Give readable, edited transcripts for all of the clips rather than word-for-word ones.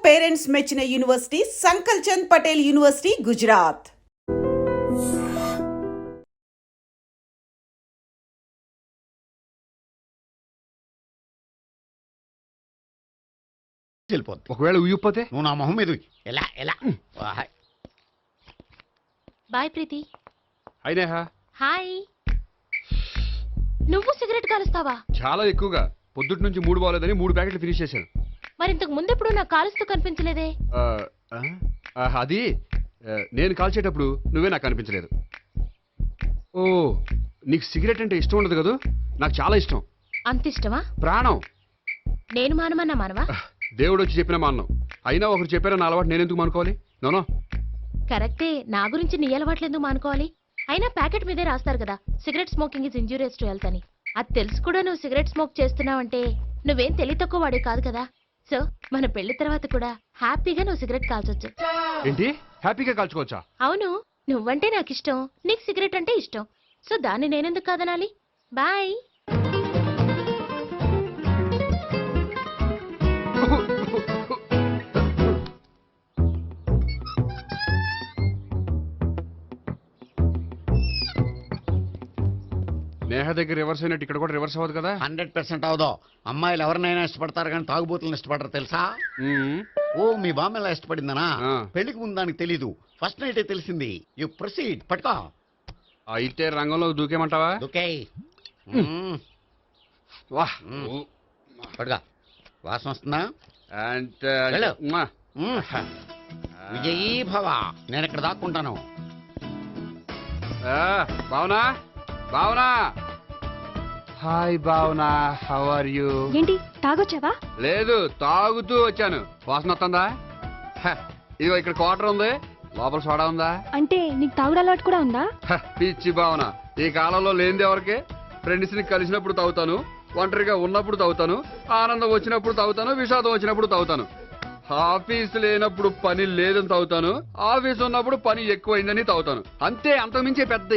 Parents మెచ్చిన university సంకల్ Chand Patel university Gujarat. ఒకవేళ ఉయ్యిపోతే నువ్వు నా మొహం మీద ఎలా ఎలా బాయ్ ప్రీతి. అయినా హాయ్. నువ్వు సిగరెట్ కాలుస్తావా? చాలా ఎక్కువగా పొద్దుటి నుంచి 3 బాలేదని 3 ప్యాకెట్లు ఫినిష్ చేశాను. మరి ఇంతకు ముందెప్పుడు నాకు కాలుస్తూ కనిపించలేదే? అది నేను కాల్చేటప్పుడు నువ్వే నాకు కనిపించలేదు. ఓ, నీకు సిగరెట్ అంటే ఇష్టం ఉండదు కదా? నాకు చాలా ఇష్టం. అంత ఇష్టమా? ప్రాణం. నేను మానమన్నా మానవా? దేవుడు వచ్చి చెప్పిన మానం. అయినా ఒకరు చెప్పారా నా అలవాటు నేను ఎందుకు మానుకోవాలి? నోనో కరెక్టే. నా గురించి నీ అలవాట్లు ఎందుకు మానుకోవాలి? అయినా ప్యాకెట్ మీదే రాస్తారు కదా, cigarette smoking is injurious to health అని. అది తెలుసు కూడా నువ్వు సిగరెట్ స్మోక్ చేస్తున్నావంటే నువ్వేం తెలివి తక్కువ వాడే కాదు కదా. సో మన పెళ్లి తర్వాత కూడా హ్యాపీగా నువ్వు సిగరెట్ కాల్చొచ్చు. ఏంటి? హ్యాపీగా కాల్చుకోవచ్చా? అవును, నువ్వంటే నాకు ఇష్టం, నీకు సిగరెట్ అంటే ఇష్టం. సో దాన్ని నేనెందుకు కాదనాలి? బాయ్. నేహ దగ్గర రివర్స్ అయినట్టు ఇక్కడ కూడా రివర్స్ అవ్వదు కదా? 100% అవదో. అమ్మాయిలు ఎవరినైనా ఇష్టపడతారు కానీ తాగుబోతులను ఇష్టపడరు తెలుసా? ఓ, మీ బామ్మ ఎలా ఇష్టపడిందనా? పెళ్లికి ముందు దానికి తెలీదు, ఫస్ట్ నైటే తెలిసింది. You proceed. పట్టుకో. అయితే రంగంలో దూకేమంటావా? ఓకే. వాహ్, పట్టుకో. వాసన వస్తుందా? వెళ్ళు. విజయీ భవ. నేను ఇక్కడ దాక్కుంటాను. Bhavana, Bhavana. Hi Bhavana, how are you? ఏంటి తాగొచ్చావా? లేదు, తాగుతూ వచ్చాను. వాసన వస్తుందా? ఇదిగో ఇక్కడ క్వార్టర్ ఉంది, లోపల సోడా ఉందా? అంటే నీకు తాగుడు అలవాటు కూడా ఉందా? పిచ్చి భావన, ఈ కాలంలో లేనిది ఎవరికి? ఫ్రెండ్స్ ని కలిసినప్పుడు తాగుతాను, ఒంటరిగా ఉన్నప్పుడు తాగుతాను, ఆనందం వచ్చినప్పుడు తాగుతాను, విషాదం వచ్చినప్పుడు తాగుతాను. ఆఫీస్ లేనప్పుడు పని లేదని తాగుతాను, ఆఫీస్ ఉన్నప్పుడు పని ఎక్కువైందని తాగుతాను. అంతే, అంతకుమించే పెద్ద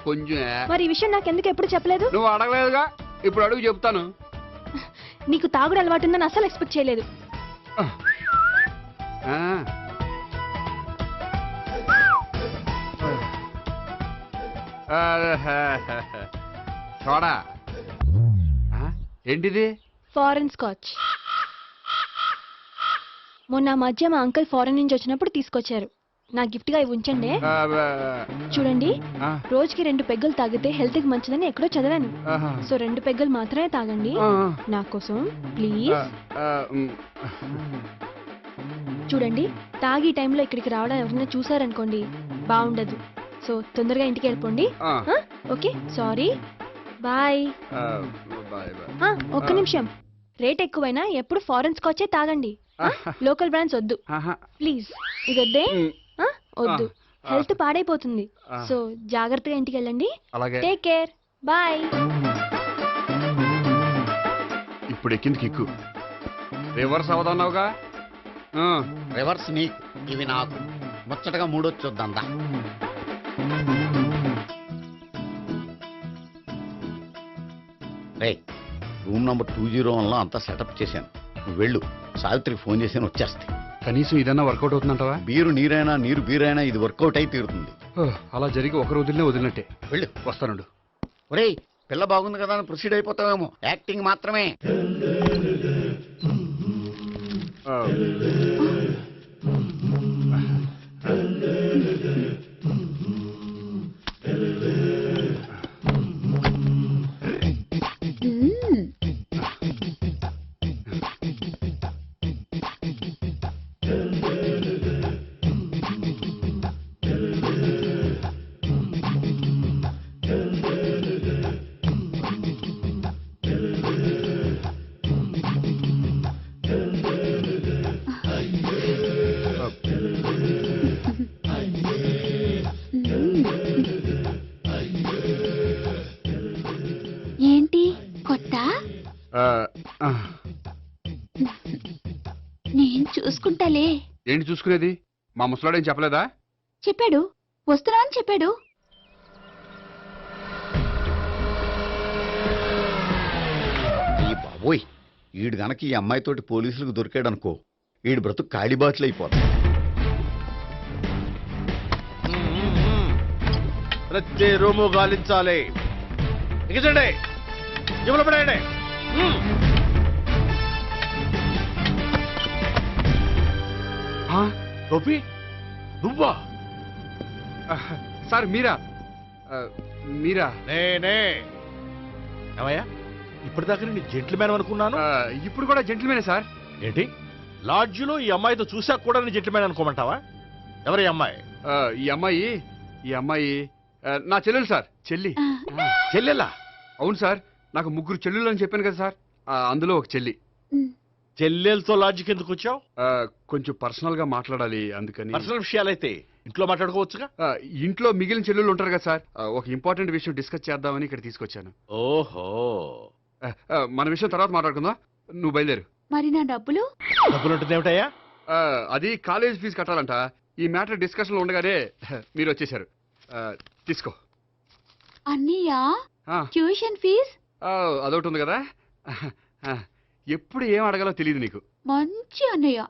కొంచెం. మరి ఈ విషయం నాకెందుకు ఎప్పుడు చెప్పలేదు? నువ్వు అడగలేదుగా, ఇప్పుడు అడుగు చెప్తాను. నీకు తాగుడు అలవాటు ఉందని అసలు ఎక్స్పెక్ట్ చేయలేదు. చూడా, ఏంటిది? Foreign scotch. మొన్న మధ్య మా అంకుల్ ఫారెన్ నుంచి వచ్చినప్పుడు తీసుకొచ్చారు. నా గిఫ్ట్ గా ఇవి ఉంచండి. చూడండి, రోజుకి 2 పెగ్గులు తాగితే హెల్త్ కి మంచిదని ఎక్కడో చదివాను. సో 2 పెగ్గులు మాత్రమే తాగండి నా కోసం ప్లీజ్. చూడండి, తాగి టైంలో ఇక్కడికి రావడం ఎవరైనా చూసారనుకోండి బాగుండదు. సో తొందరగా ఇంటికి వెళ్ళిపోండి. Okay, sorry, bye. ఒక్క నిమిషం, రేట్ ఎక్కువైనా ఎప్పుడు ఫారెన్ స్కాచే తాగండి, లోకల్ బ్రాండ్స్ వద్దు ప్లీజ్. ఇది వద్దే, వద్దు, హెల్త్ పాడైపోతుంది. సో జాగ్రత్తగా ఇంటికి వెళ్ళండి. Take care, bye. ఇప్పుడు ఎక్కింది కిక్కు. రివర్స్ అవదన్నావుగా? రివర్స్ నీకు, ఇవి నాకు. ముచ్చటగా మూడొచ్చు చూద్దాందా. రే, రూమ్ నంబర్ 201లో అంతా సెటప్ చేశాను. నువ్వు వెళ్ళు, సావిత్రికి ఫోన్ చేసాను, వచ్చేస్తాయి. కనీసం ఇదన్నా వర్కౌట్ అవుతుందంటావా? బీరు నీరైనా నీరు బీరైనా ఇది వర్కౌట్ అయి తీరుతుంది. అలా జరిగి ఒక రోజులనే వదిలినట్టే. వెళ్ళు, వస్తానుండు. ఒరేయ్, పిల్ల బాగుంది కదా అని ప్రొసీడ్ అయిపోతావేమో. యాక్టింగ్ మాత్రమే. ఏంటి కొత్త? నేను చూసుకుంటాలే. ఏంటి చూసుకునేది? మా ముసలాడేం చెప్పలేదా? చెప్పాడు, వస్తున్నా అని చెప్పాడు. ఈ బాబోయ్, ఈడు గనక ఈ అమ్మాయితోటి పోలీసులకు దొరికాడనుకో, వీడి బ్రతుకు కాళీబాట్లు అయిపోతుంది. ప్రతి రూము గాలించాలి. ఎగచండి, జబ్బులు పడేయండి. గోపి, నువ్వా? సార్ మీరా? మీరా? నేనే. ఏమయ్యా, ఇప్పటిదాకా నేను జెంట్లమ్యాన్ అనుకున్నాను. ఇప్పుడు కూడా జెంటిల్మేనే సార్. ఏంటి, లాడ్జిలో ఈ అమ్మాయితో చూసాక కూడా నేను జెంట్లమ్యాన్ అనుకోమంటావా? ఎవరి అమ్మాయి? ఈ అమ్మాయి నా చెల్లెలు సార్. చెల్లి. చెల్లెలా? అవును సార్, నాకు 3 చెల్లెలు అని చెప్పాను కదా సార్, అందులో ఒక చెల్లి. చెల్లెలతో లాడ్జికి ఎందుకు వచ్చావు? కొంచెం పర్సనల్ గా మాట్లాడాలి అందుకని. పర్సనల్ విషయాలైతే ఇంట్లో మాట్లాడుకోవచ్చుగా. ఇంట్లో మిగిలిన చెల్లెలు ఉంటారు కదా సార్, ఒక ఇంపార్టెంట్ విషయం డిస్కస్ చేద్దామని ఇక్కడ తీసుకొచ్చాను. ఓహో, మన విషయం తర్వాత మాట్లాడుకుందాం, నువ్వు బయలుదేరు. మరి నా డబ్బులు? డబ్బులు ఉంటుంది ఏమిటయ్యా? అది కాలేజ్ ఫీజు కట్టాలంట. ఈ మ్యాటర్ డిస్కషన్ లో ఉండగానే మీరు వచ్చేసారు. తీసుకో. అన్నయ్యా, ఆ, ట్యూషన్ ఫీజ్ అదొకటి ఉంది కదా. ఎప్పుడు ఏం అడగాలో తెలియదు నీకు. మంచి అన్నయ్య.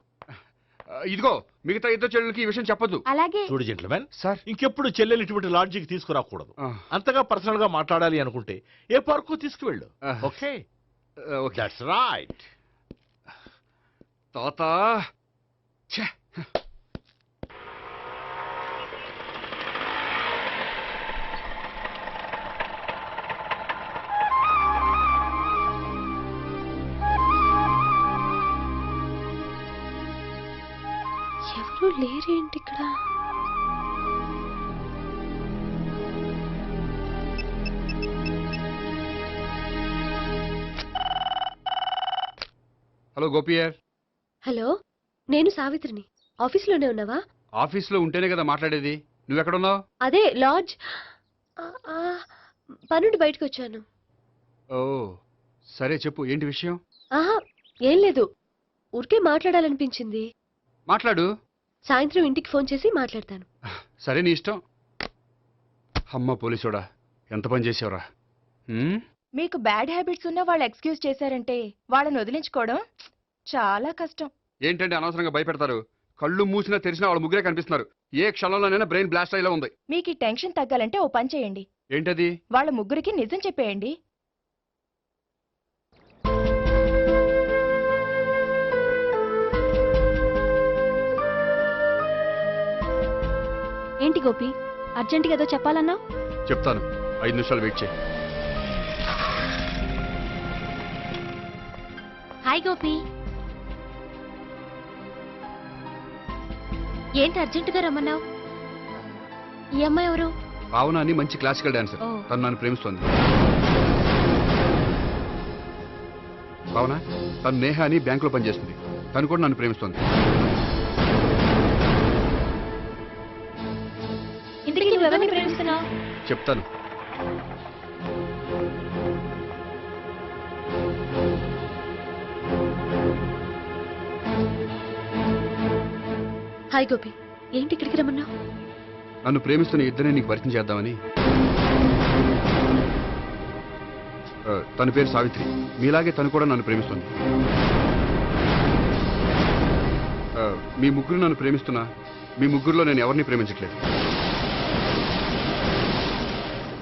ఇదిగో, మిగతా 2 చెల్లెలకి ఈ విషయం చెప్పొద్దు. అలాగే. చూడు జెంట్లమ్యాన్, సార్, ఇంకెప్పుడు చెల్లెలు ఇటువంటి లాడ్జికి తీసుకురాకూడదు. అంతగా పర్సనల్ గా మాట్లాడాలి అనుకుంటే ఏ పార్కు తీసుకువెళ్ళు. Okay, okay. That's right. తాత, ఛే. ఎవరు లేరేంటి ఇక్కడ? హలో గోపియర్. హలో, నేను సావిత్రిని. ఆఫీస్లోనే ఉన్నావా? ఆఫీస్లో ఉంటేనే కదా మాట్లాడేది. నువ్వెక్కడున్నావు? అదే లాడ్జ్. పనుండి బయటకు వచ్చాను. ఓ సరే, చెప్పు, ఏంటి విషయం? ఆహా, ఏం లేదు, ఊరికే మాట్లాడాలనిపించింది. మాట్లాడు. సాయంత్రం ఇంటికి ఫోన్ చేసి మాట్లాడతాను. సరే, నీ ఇష్టం. అమ్మ పోలీసోడా, ఎంత పని చేసావురా. మీకు బ్యాడ్ హ్యాబిట్స్ ఉన్న వాళ్ళు ఎక్స్క్యూజ్ చేశారంటే వాళ్ళని వదిలించుకోవడం చాలా కష్టం. ఏంటంటే అనవసరంగా భయపెడతారు. కళ్ళు మూసినా తెరిచినా వాళ్ళ ముగ్గురే కనిపిస్తున్నారు. ఏ క్షణంలోనైనా బ్రెయిన్ బ్లాస్ట్ అయ్యేలా ఉంది. మీకు ఈ టెన్షన్ తగ్గాలంటే ఓ పని చేయండి. ఏంటది? వాళ్ళ ముగ్గురికి నిజం చెప్పేయండి. ఏంటి గోపి, అర్జెంటుగా ఏదో చెప్పాలన్నావు? చెప్తాను, 5 నిమిషాలు వెయిట్ చేయి. హాయ్ గోపి. ఏంటి అర్జెంటుగా రమ్మన్నావు? ఈ అమ్మాయి ఎవరు? భావన అని మంచి క్లాసికల్ డాన్సర్. ఓ. తను నన్ను ప్రేమిస్తోంది. భావన, తను నేహ అని బ్యాంకులో పనిచేస్తుంది. తను కూడా నన్ను ప్రేమిస్తోంది. ఇంతకీ నువ్వెవరిని ప్రేమిస్తున్నావు? చెప్తాను. హాయ్ గోపి, ఏంటి ఇక్కడికి రమ్మన్నావు? నన్ను ప్రేమిస్తున్న ఇద్దరిని నీకు పరిచయం చేద్దామని. తన పేరు సావిత్రి. మీలాగే తను కూడా నన్ను ప్రేమిస్తుంది. మీ ముగ్గురు నన్ను ప్రేమిస్తున్నా, మీ ముగ్గురులో నేను ఎవరిని ప్రేమించట్లేదు.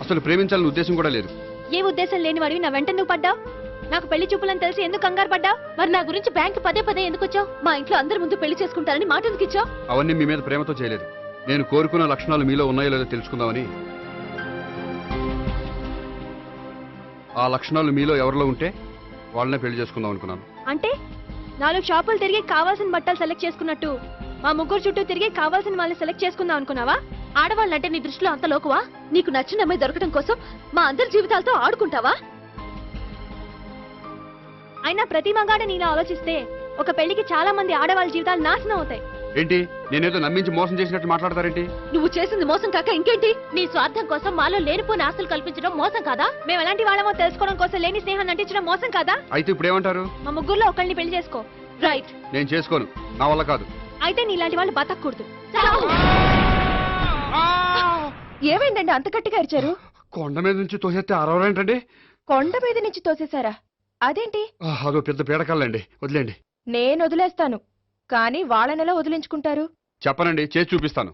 అసలు ప్రేమించాలని ఉద్దేశం కూడా లేదు. ఏ ఉద్దేశం లేని వాడివి నా వెంట నువ్వు పడ్డావు? నాకు పెళ్లి చూపులని తెలిసి ఎందుకు కంగారు పడ్డావు? మరి నా గురించి బ్యాంక్ పదే ఎందుకు వచ్చావు? మా ఇంట్లో అందరి ముందు పెళ్లి చేసుకుంటారని మాట ఎందుకు ఇచ్చావు? అవన్నీ మీ మీద ప్రేమతో చేయలేదు. నేను కోరుకున్న లక్షణాలు మీలో ఉన్నాయో లేదో తెలుసుకుందామని. ఆ లక్షణాలు మీలో ఎవరిలో ఉంటే వాళ్ళనే పెళ్లి చేసుకుందాం అనుకున్నాను. అంటే 4 షాపులు తిరిగి కావాల్సిన బట్టలు సెలెక్ట్ చేసుకున్నట్టు మా ముగ్గురు చుట్టూ తిరిగి కావాల్సిన వాళ్ళని సెలెక్ట్ చేసుకుందాం అనుకున్నావా? ఆడవాళ్ళంటే నీ దృష్టిలో అంత లోకువా? నీకు నచ్చిన అమ్మాయి దొరకడం కోసం మా అందరి జీవితాలతో ఆడుకుంటావా? అయినా ప్రతి మగాడ నీలా ఆలోచిస్తే ఒక పెళ్లికి చాలా మంది ఆడవాళ్ళ జీవితాలు నాశనం అవుతాయి. ఏంటి, నేనేదో నమ్మించి మోసం చేసినట్టు మాట్లాడతారేంటి? నువ్వు చేసింది మోసం కాక ఇంకేంటి? నీ స్వార్థం కోసం మాలో లేనిపోని ఆస్తులు కల్పించడం మోసం కాదా? మేము ఎలాంటి వాళ్ళమో తెలుసుకోవడం కోసం లేని స్నేహాన్ని నటించడం మోసం కాదా? అయితే ఇప్పుడు ఏమంటారు? మా ముగ్గురులో ఒకళ్ళని పెళ్లి చేసుకో. రైట్. నేను చేసుకోను, నా వల్ల కాదు. అయితే నీలాంటి వాళ్ళు బతకూడదు. ఏమైందండి అంత గట్టిగా అరిచారు? కొండ మీద నుంచి తోసేస్తే అరవరేంటండి? కొండ మీద నుంచి తోసేశారా? అదేంటి? అదో పెద్ద పీడకాలండి, వదిలేండి. నేను వదిలేస్తాను. కానీ వాళ్ళనెలా వదిలించుకుంటారు? చెప్పనండి, చేసి చూపిస్తాను.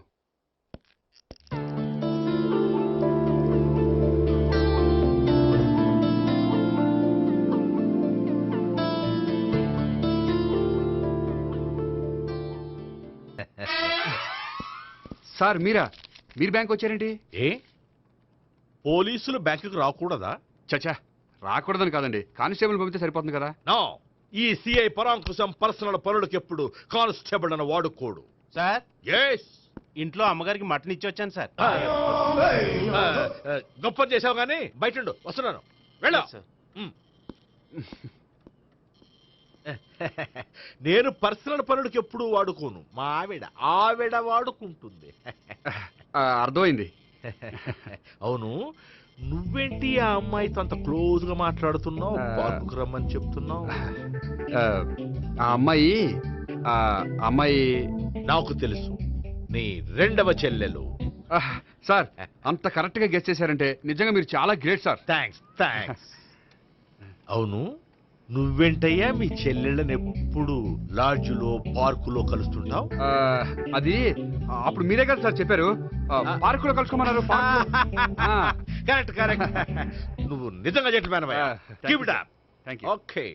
సార్ మీరు బ్యాంక్ వచ్చారేంటి? ఏ పోలీసులు బ్యాంకుకు రాకూడదా? చచ్చా, రాకూడదని కాదండి, కానిస్టేబుల్ పంపితే సరిపోతుంది కదా. నో, ఈ సిఐ పరాంకుశం పర్సనల్ పనులకు ఎప్పుడు కానిస్టేబుల్ అని వాడుకోడు. సార్, ఎస్, ఇంట్లో అమ్మగారికి మటన్ ఇచ్చి వచ్చాను సార్. గొప్ప చేసావు గానీ బయట వస్తున్నాను, వెళ్ళా. సార్. నేను పర్సనల్ పనులకు ఎప్పుడు వాడుకోను, మా ఆవిడ వాడుకుంటుంది. అర్థమైంది. అవును, నువ్వేంటి ఆ అమ్మాయితో అంత క్లోజ్ గా మాట్లాడుతున్నావు, పార్కుకు రమ్మని చెప్తున్నావు? ఆ అమ్మాయి నాకు తెలుసు, నీ రెండవ చెల్లెలు. సార్, అంత కరెక్ట్ గా గెస్ చేశారంటే నిజంగా మీరు చాలా గ్రేట్ సార్. థ్యాంక్స్. అవును, నువ్వేంటయ్యా మీ చెల్లెళ్ళని ఎప్పుడు లాడ్జ్లో పార్కులో కలుస్తుంటావు? అది అప్పుడు మీరే కదా సార్ చెప్పారు, పార్కులో కలుసుకోమన్నారు. కరెక్ట్. నువ్వు నిజంగా gentleman. Keep it up. Thank you. Okay.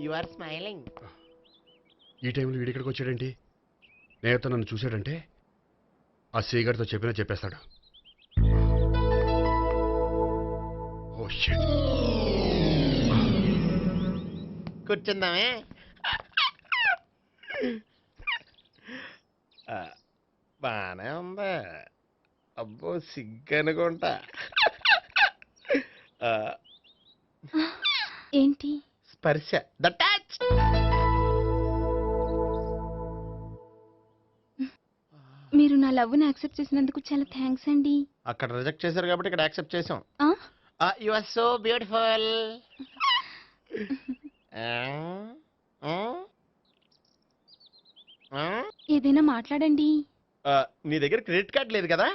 You are smiling. ఈ టైంలో వీడి ఇక్కడికి వచ్చాడేంటి? నేత నన్ను చూశాడంటే ఆ సీగారితో చెప్పేస్తాడు. Oh shit. కూర్చుందామే. బానే ఉందా? అబ్బో, సిగ్గనుకుంటా. ఏంటి? స్పర్శ, ద టచ్. మీరు నా లవ్ని యాక్సెప్ట్ చేసినందుకు చాలా థ్యాంక్స్ అండి. అక్కడ రిజెక్ట్ చేశారు కాబట్టి ఇక్కడ యాక్సెప్ట్ చేసాం. ఆ? You are so beautiful. ఏదైనా మాట్లాడండి. నీ దగ్గర క్రెడిట్ కార్డ్ లేదు కదా?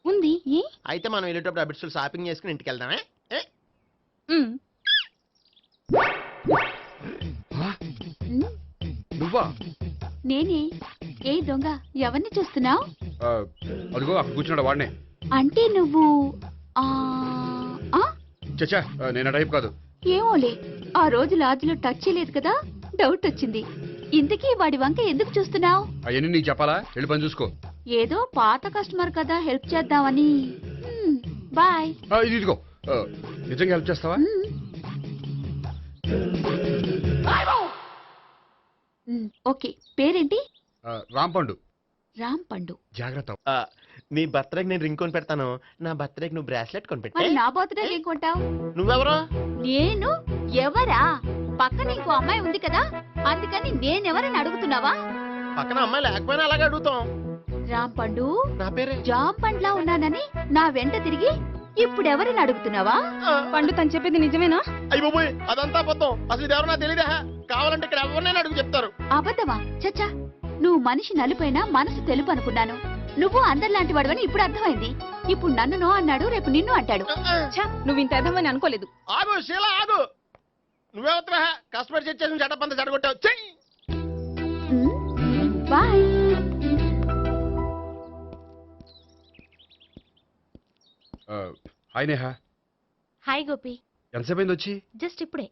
ఉంది. ఏ? అయితే మనం వెళ్ళేటప్పుడు అబిట్స్ షాపింగ్ చేసుకుని ఇంటికి వెళ్దామే. మ్. నువ్వా? నేనే. ఏ దొంగ, ఎవరిని చూస్తున్నావు? అదిగో అక్కడ కూర్చున్నాడు వాడినే. అంటే నువ్వు చచ్చా, నేను టైప్ కాదు. ఏమోలే, ఆ రోజు లాడ్జ్లో టచ్ చేయలేదు కదా, డౌట్ వచ్చింది. ఇంతకీ వాడి వంక ఎందుకు చూస్తున్నావు? అవన్నీ నీకు చెప్పాలా? వెళ్ళి పని చూసుకో. ఏదో పాత కస్టమర్ కదా, హెల్ప్ చేద్దామని. బాయ్. ఇదిగో, నిజంగా హెల్ప్ చేస్తావా? ఓకే. పేరేంటి? రాంపండు. రాంపండు. జాగ్రత్త. నీ బర్త్డేకి నేను రింగ్ కొని పెడతాను, నా బర్త్డేకి నువ్వు బ్రాస్లెట్ కొని మరి పెట్టే. నా బర్త్డే ఏం కొంటావు? నువ్వెవరో? నేను ఎవరా? పక్కన ఇంకో అమ్మాయి ఉంది కదా, అందుకని నేనెవరని అడుగుతున్నావా? పక్కన అమ్మాయి లేకపోయినా అలాగే అడుగుతాం. రాంపండు, నా పేరే జామ్ పండ్లా ఉన్నానని నా వెంట తిరిగి ఇప్పుడు ఎవరిని అడుగుతున్నావా? పండు తను చెప్పేది నిజమేనా? అయ్యి బాబోయ్, అదంతా అబద్ధం. అసలు ఇది ఎవరో నాకు తెలియదా? కావాలంటే ఇక్కడ ఎవరినైనా అడుగు చెప్తారు. అబద్ధమా? చచ్చా, నువ్వు మనిషి నలుపైనా మనసు తెలుపు అనుకున్నాను. నువ్వు అందరిలాంటి వాడవని ఇప్పుడు అర్థమైంది. ఇప్పుడు నన్ను నో అన్నాడు, రేపు నిన్ను అంటాడు. నువ్వు ఇంత అర్థమని అనుకోలేదు. ఆగు శీలా, ఆగు. నువ్వెవరా? కస్టమర్ చేసి చెడ్డ చెడగొట్టావు. చెయ్యి. Bye. Hi Neha. Hi Gopi. ఎంతసేపు అయింది వచ్చి? జస్ట్ ఇప్పుడే.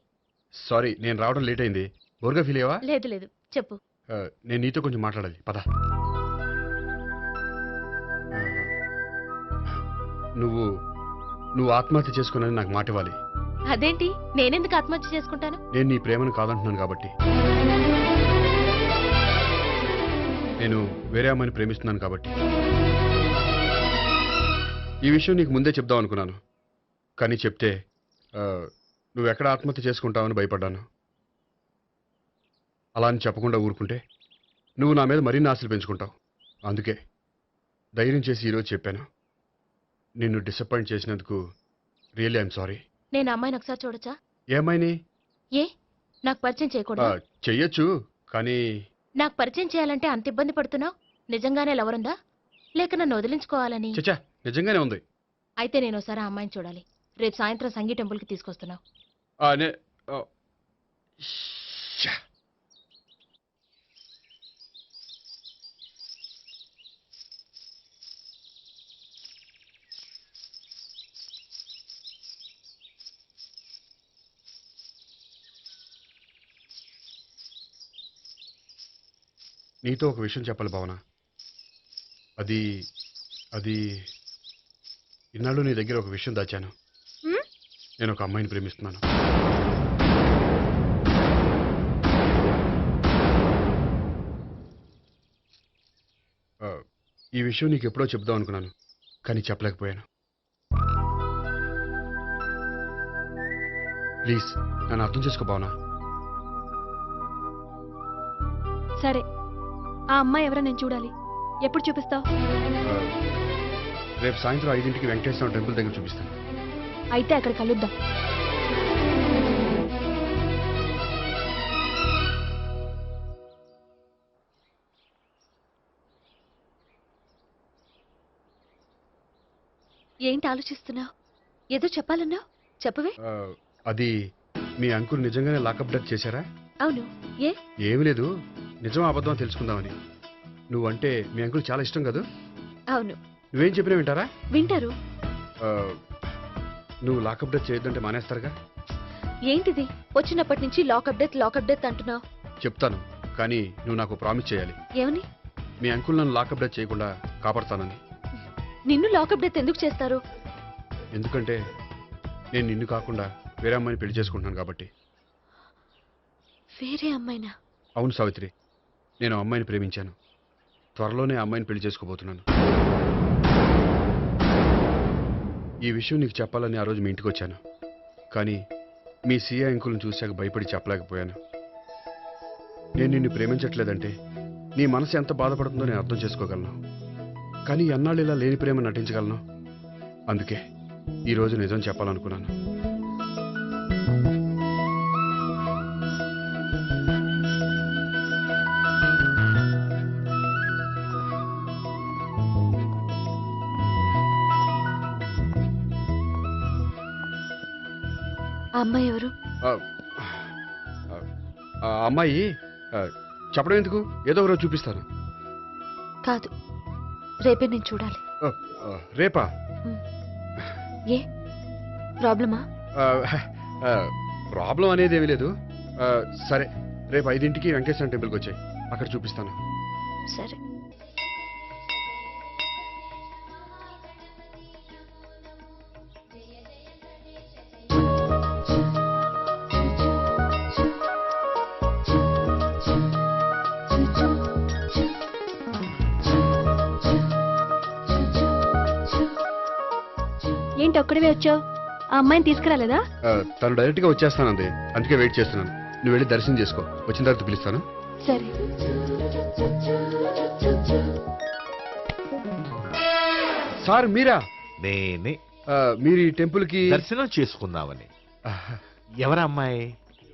సారీ, నేను రావడం లేట్ అయింది. బోర్గా ఫీల్ అయ్యావా? లేదు, చెప్పు. నేను నీతో కొంచెం మాట్లాడాలి, పద. నువ్వు ఆత్మహత్య చేసుకున్నది నాకు మాట ఇవ్వాలి. అదేంటి, నేనెందుకు ఆత్మహత్య చేసుకుంటాను? నేను నీ ప్రేమను కాదంటున్నాను కాబట్టి. నేను వేరే అమ్మాయిని ప్రేమిస్తున్నాను కాబట్టి. ఈ విషయం నీకు ముందే చెప్దాం అనుకున్నాను, కానీ చెప్తే నువ్వు ఎక్కడ ఆత్మహత్య చేసుకుంటావని భయపడ్డాను. అలా అని చెప్పకుండా ఊరుకుంటే నువ్వు నా మీద మరిన్ని ఆశలు పెంచుకుంటావు. అందుకే ధైర్యం చేసి ఈరోజు చెప్పాను. నిన్ను డిసప్పాయింట్ చేసినందుకు రియల్లీ ఐఎమ్ సారీ. నేను అమ్మాయిని ఒకసారి చూడొచ్చా? ఏమైనా ఏ, నాకు పరిచయం చేయకూడదు? చెయ్యొచ్చు, కానీ నాకు పరిచయం చేయాలంటే అంత ఇబ్బంది పడుతున్నావు? నిజంగానే లవరుందా లేక నన్ను వదిలించుకోవాలని? చచ్చా, నిజంగానే ఉంది. అయితే నేను ఒకసారి ఆ అమ్మాయిని చూడాలి. రేపు సాయంత్రం సంగీ టెంపుల్కి తీసుకొస్తున్నావు. ఆ, నే- ఆ, శ్శా. నీతో ఒక విషయం చెప్పాలి భావన. అది అది ఇన్నాళ్ళు నీ దగ్గర ఒక విషయం దాచాను. హ్మ్? నేను ఒక అమ్మాయిని ప్రేమిస్తున్నాను. ఆ, ఈ విషయం నీకు ఎప్పుడో చెప్దాం అనుకున్నాను, కానీ చెప్పలేకపోయాను. ప్లీజ్ నన్ను అర్థం చేసుకో భావన. సరే, ఆ అమ్మాయి ఎవరో నేను చూడాలి. ఎప్పుడు చూపిస్తావు? ఆ, రేపు సాయంత్రం 5ంటికి వెంకటేశ్వర టెంపుల్ దగ్గర చూపిస్తాను. అయితే అక్కడ కలుద్దాం. ఏంటి ఆలోచిస్తున్నావు? ఏదో చెప్పాలన్నావు, చెప్పవే. ఆ, అది మీ అంకుల్ నిజంగానే లాకప్ డెత్ చేశారా? అవును. ఏ? ఏమీ లేదు, నిజం అబద్ధం తెలుసుకుందామని. నువ్వంటే మీ అంకుల్ చాలా ఇష్టం కదా? అవును, నువ్వేం చెప్పినా వింటారా? వింటారు. ఆ, నువ్వు లాకప్ డెత్ చేయొద్దంటే మానేస్తారుగా? ఏంటిది వచ్చినప్పటి నుంచి లాకప్ డెత్ అంటున్నావు? చెప్తాను, కానీ నువ్వు నాకు ప్రామిస్ చేయాలి. ఏమని? మీ అంకుల్ నన్ను లాకప్ డెత్ చేయకుండా కాపాడుతానని. నిన్ను లాకప్ డెత్ ఎందుకు చేస్తారు? ఎందుకంటే నేను నిన్ను కాకుండా వేరే అమ్మాయిని పెళ్లి చేసుకుంటున్నాను కాబట్టి. వేరే అమ్మాయినా? అవును సావిత్రి, నేను ఆ అమ్మాయిని ప్రేమించాను. త్వరలోనే ఆ అమ్మాయిని పెళ్లి చేసుకోబోతున్నాను. ఈ విషయం నీకు చెప్పాలని ఆ రోజు మీ ఇంటికి వచ్చాను, కానీ మీ సీఏ అంకుల్ని చూశాక భయపడి చెప్పలేకపోయాను. నేను నిన్ను ప్రేమించట్లేదంటే నీ మనసు ఎంత బాధపడుతుందో నేను అర్థం చేసుకోగలను, కానీ ఎన్నాళ్ళు ఇలా లేని ప్రేమ నటించగలను? అందుకే ఈరోజు నిజం చెప్పాలనుకున్నాను. ఆ అమ్మాయి ఎవరు? ఆ, ఆ అమ్మాయి ఆ, చెప్పడం ఎందుకు, ఏదో ఒక రోజు చూపిస్తాను. కాదు, రేపే నేను చూడాలి. ఆ, ఆ, రేపా? ఏ ప్రాబ్లమా? ఆ, ఆ, ప్రాబ్లం అనేది ఏమీ లేదు. ఆ, సరే, రేపు 5ంటికి వెంకటేశ్వర టెంపుల్కి వచ్చాయి, అక్కడ చూపిస్తాను. సరే. ఏంటి ఒక్కడివే వచ్చావు? ఆ అమ్మాయిని తీసుకురాలేదా? ఆ, తను డైరెక్ట్గా వచ్చేస్తానంది, అందుకే వెయిట్ చేస్తున్నాను. నువ్వు వెళ్ళి దర్శనం చేసుకో, వచ్చిన తర్వాత పిలుస్తాను. సరే. సార్ మీరా? నేనే మీరు ఈ టెంపుల్కి దర్శనం చేసుకుందామని. ఎవరా అమ్మాయి?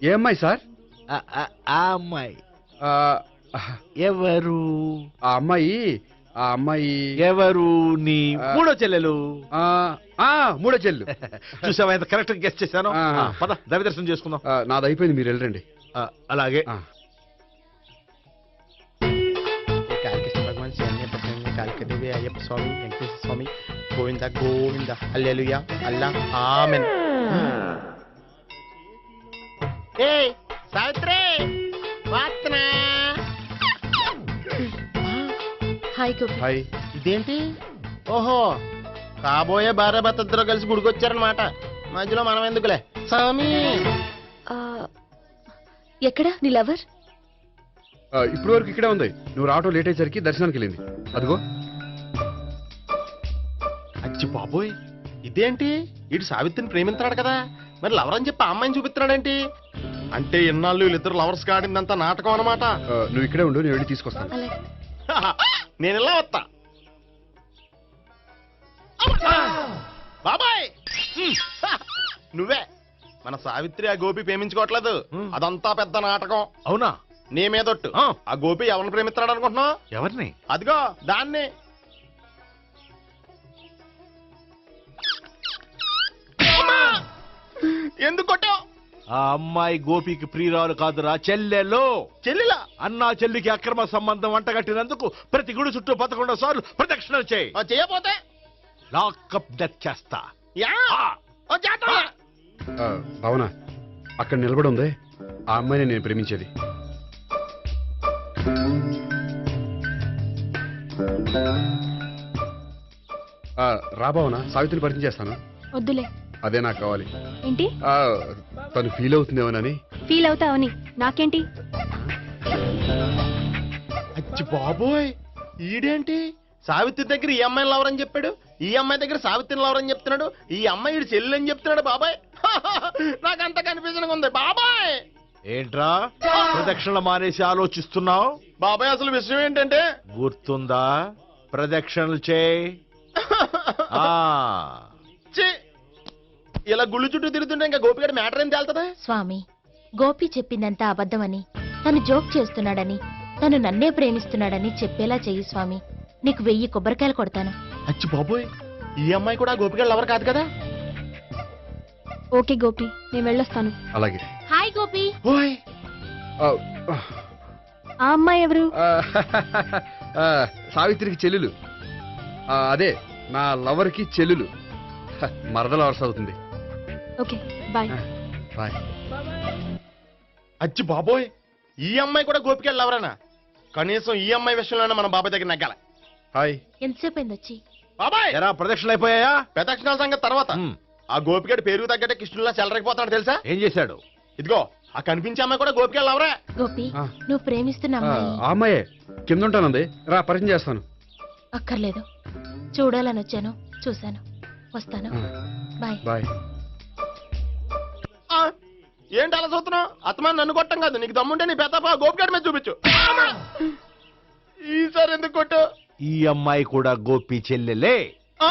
ఏ అమ్మాయి సార్? ఆ అమ్మాయి ఆ, ఎవరు? ఆ అమ్మాయి ఆ అమ్మాయి ఎవరు? నీ మూడో చెల్లెలు. ఆ, ఆ, మూడో చెల్లు. చూసావా ఎంత కరెక్ట్ గెస్ట్ చేశాను? ఆ. పద దైవ దర్శనం చేసుకుందాం. నాది అయిపోయింది, మీరు వెళ్ళండి. అలాగే. ఆ. కాళికేశ్వర భగవాన్ శరణ్య ప్రసన్న కాళికదేవి అయ్యప్ప స్వామి వెంకటేశ్వర స్వామి గోవింద గోవింద హల్లెలూయా అల్లా ఆమెన్. ఏయ్ సావిత్రి వాత్నా. హాయ్ గోపి. హాయ్. ఇదేంటి? ఓహో, కాబోయే భార్య భర్త ఇద్దరు కలిసి గుడికొచ్చారనమాట. మధ్యలో మనం ఎందుకులే స్వామి. ఆ, ఎక్కడ నీ లవర్? ఇప్పుడు వరకు ఇక్కడే ఉంది, నువ్వు రావటం లేట్ అయ్యేసరికి దర్శనానికి వెళ్ళింది. అదిగో. అచ్చి బాబోయ్, ఇదేంటి? ఇటు సావిత్రిని ప్రేమిస్తున్నాడు కదా, మరి లవర్ అని చెప్పి ఆ అమ్మాయిని చూపిస్తున్నాడేంటి? అంటే ఇన్నాళ్ళు వీళ్ళిద్దరు లవర్స్ కాడిందంతా నాటకం అనమాట. నువ్వు ఇక్కడే ఉండు, నేను వెళ్ళి తీసుకొస్తాను. అలాగే. నేను ఇలా వస్తా. బాబాయ్ నువ్వే మన సావిత్రి ఆ గోపి ప్రేమించుకోవట్లేదు, అదంతా పెద్ద నాటకం. అవునా? నీ మీదొట్టు ఆ. ఆ గోపి ఎవరిని ప్రేమిస్తున్నాడు అనుకుంటున్నావు? ఎవరిని? అదిగో దాన్ని. అమ్మా! ఎందుకు కొట్టావు? ఆ అమ్మాయి గోపికి ప్రియురాలు కాదురా, చెల్లెలు. చెల్లిలా? అన్నా చెల్లికి అక్రమ సంబంధం అంటగట్టినందుకు ప్రతి గుడి చుట్టూ 11 సార్లు ప్రదక్షిణలు చేయి. చేయపోతే లాకప్ డెత్ చేస్తా. యా! ఆ. చేద్దాం. భావన అక్కడ నిలబడి ఉంది ఆ అమ్మాయిని నేను ప్రేమించేది. రా భావన, సావిత్రిని పరిచయం చేస్తాను. వద్దులే. అదే నాకు కావాలి. ఏంటి తను ఫీల్ అవుతుందేమోనని. ఫీల్ అవుతావని నాకేంటి? అచ్చి బాబోయ్, ఈడేంటి సావిత్రి దగ్గర ఈ అమ్మాయిని లవరని చెప్పాడు, ఈ అమ్మాయి దగ్గర సావిత్రిని లవరని చెప్తున్నాడు, ఈ అమ్మాయి ఈడు చెల్లి అని చెప్తున్నాడు. బాబాయ్ నాకు అంత కన్ఫ్యూజన్ ఉంది బాబాయ్. ఏంట్రా ప్రదక్షిణలు మానేసి ఆలోచిస్తున్నావు? బాబాయ్ అసలు విషయం ఏంటంటే గుర్తుందా? ప్రదక్షిణలు చేయి. ఆ. ఛీ, ఇలా గుళ్ళు చుట్టూ తిరుగుతుంటే ఇంకా గోపిగడ మ్యాటర్ ఏం తేలుతుందా? స్వామి, గోపి చెప్పిందంతా అబద్ధమని, తను జోక్ చేస్తున్నాడని, తను నన్నే ప్రేమిస్తున్నాడని చెప్పేలా చెయ్యి స్వామి. నీకు 1000 కొబ్బరికాయలు కొడతాను. అచ్చి బాబోయ్, ఈ అమ్మాయి కూడా గోపిగడ లవర్ కాదు కదా? ఓకే గోపి, నేను వెళ్ళొస్తాను. అలాగే. హాయ్ గోపి. ఓయ్ ఆ అమ్మాయి ఎవరు? సావిత్రికి చెల్లెలు. అదే నా లవర్కి చెల్లెలు. మరద లవర్స్ అవుతుంది. Okay bye. బాయ్. అచ్చి బాబోయ్, ఈ అమ్మాయి కూడా గోపిగడ లవరేనా? కనీసం ఈ అమ్మాయి విషయంలోనే మనం బాబాయ్ దగ్గర నగ్గాల. హాయ్. ఎంతసేపు అయింది వచ్చి? బాబాయ్ ఎరా ప్రదక్షిణలు అయిపోయాయా? ప్రదక్షిణాల సంగతి తర్వాత. హ్మ్. ఆ గోపిగడ పేరు తగ్గట్టే కృష్ణుల్లా చెలరైపోతాడు తెలుసా? ఏం చేశాడు? ఇదిగో ఆ కనిపించే అమ్మాయి కూడా గోపిగడ లవరే. గోపి, ఆ. నువ్వు ప్రేమిస్తున్న అమ్మాయి ఆ అమ్మాయే కింద ఉంటానంది. రా పరిచయం చేస్తాను. అక్కర్లేదు. చూడాలని వచ్చాను, చూశాను, వస్తాను. బాయ్. బాయ్. ఆ, ఏంటి అలా చూస్తున్నావు? అత్తమాని నన్ను కొట్టం కాదు, నీకు దమ్ముంటే నీ పెద్దప్ప గోపిగడ మీద చూపించు. ఈసారి ఎందుకు కొట్టు? ఈ అమ్మాయి కూడా గోపి చెల్లెలే. ఆ,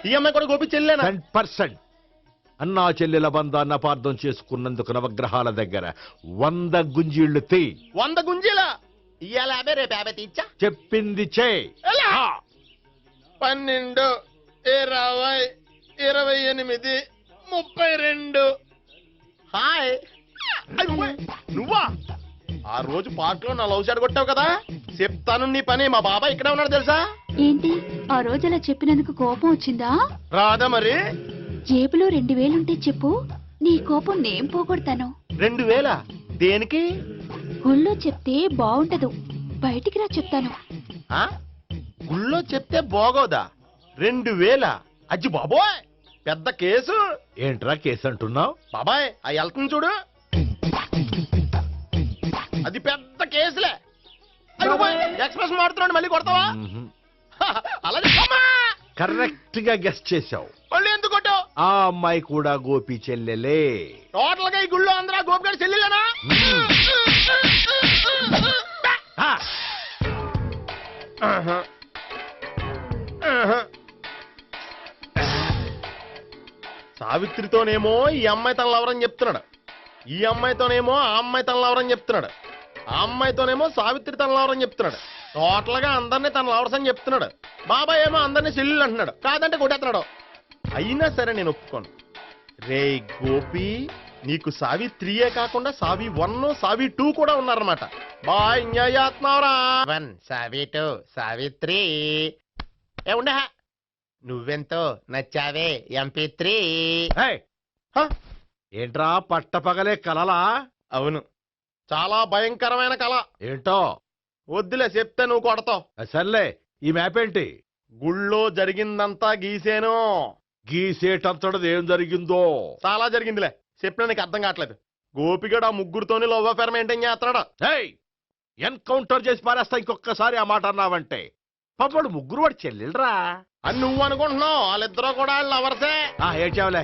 ఈ అమ్మాయి కూడా గోపి చెల్లేనా? 10%. అన్నా చెల్లెల బంధాన్ని అపార్థం చేసుకున్నందుకు నవగ్రహాల దగ్గర 100 గుంజీళ్లు తీ. 100 గుంజీలా? ఇయ్యాల 50 రేపు 50 తీచ్చా. చెప్పింది చే. ఎలా? 12, 20, 28, 32. హాయ్. అయ్యో, నువ్వా? ఆ రోజు పార్క్ లో నా లవ్ షాట్ కొట్టావు కదా, చెప్తాను నీ పని. మా బాబాయ్ ఇక్కడే ఉన్నాడు తెలుసా? ఏంటి ఆ రోజు అలా చెప్పినందుకు కోపం వచ్చిందా? రాదా మరి? జేబులో 2000 ఉంటే చెప్పు, నీ కోపం నేను పోగొడతాను. 2000? దేనికి? గుళ్ళో చెప్తే బాగుంటదు, బయటికి రా చెప్తాను. ఆ? గుళ్ళో చెప్తే బాగోదా? 2000? అజ్జి బాబోయ్, పెద్ద కేసు. ఏంట్రా కేసు అంటున్నావు? బాబాయ్ ఆ వెళ్తుంది చూడు, అది పెద్ద కేసులే. ఎక్స్ప్రెస్ మాడుతున్నాడు, మళ్ళీ కొడతావా? అలాగే కరెక్ట్ గా గెస్ట్ చేశావు. మళ్ళీ ఎందుకు కొట్టావు? ఆ అమ్మాయి కూడా గోపి చెల్లెలే. టోటల్ గా ఈ గుళ్ళో అందరూ గోపిగాడి చెల్లిలేనా? ఆ, ఆహా. ఆహా. సావిత్రితోనేమో ఈ అమ్మాయి తన లవరని చెప్తున్నాడు, ఈ అమ్మాయితోనేమో ఆ అమ్మాయి తన లవరని చెప్తున్నాడు, ఆ అమ్మాయితోనేమో సావిత్రి తన లవరని చెప్తున్నాడు. టోటల్ గా అందరినీ తన లవర్స్ అని చెప్తున్నాడు. బాబాయ్ ఏమో అందరినీ చెల్లెలు అంటున్నాడు, కాదంటే కొట్టేస్తున్నాడు. అయినా సరే నేను ఒప్పుకోను. రే గోపి, నీకు సావి 3 కాకుండా సావి 1, సావి 2 కూడా ఉన్నారన్నమాట. బాయ్ ఎంజాయ్ చేస్తున్నావురా. 1 సావి 2 సావిత్రి. ఏ ఉండే, నువ్వెంతో నచ్చావే MP3. ఏయ్, ఏంట్రా పట్టపగలే కలలా? అవును, చాలా భయంకరమైన కళ. ఏంటో వద్దులే, చెప్తే నువ్వు కొడతావు. సర్లే, ఈ మ్యాప్ ఏంటి? గుళ్ళో జరిగిందంతా గీసేను. గీసేటంతటది ఏం జరిగిందో? చాలా జరిగిందిలే, చెప్పినా నీకు అర్థం కావట్లేదు. గోపిగడు ఆ ముగ్గురుతోని లవ్ అఫేర్ మెయింటైన్ చేస్తున్నాడు. ఏయ్, ఎన్కౌంటర్ చేసి పారేస్తా ఇంకొకసారి ఆ మాట అన్నావంటే. పాపడు ముగ్గురు వాడు చెల్లెలరా అని నువ్వు అనుకుంటున్నావు, వాళ్ళిద్దరూ కూడా లవర్సే. ఏడ్చావులే.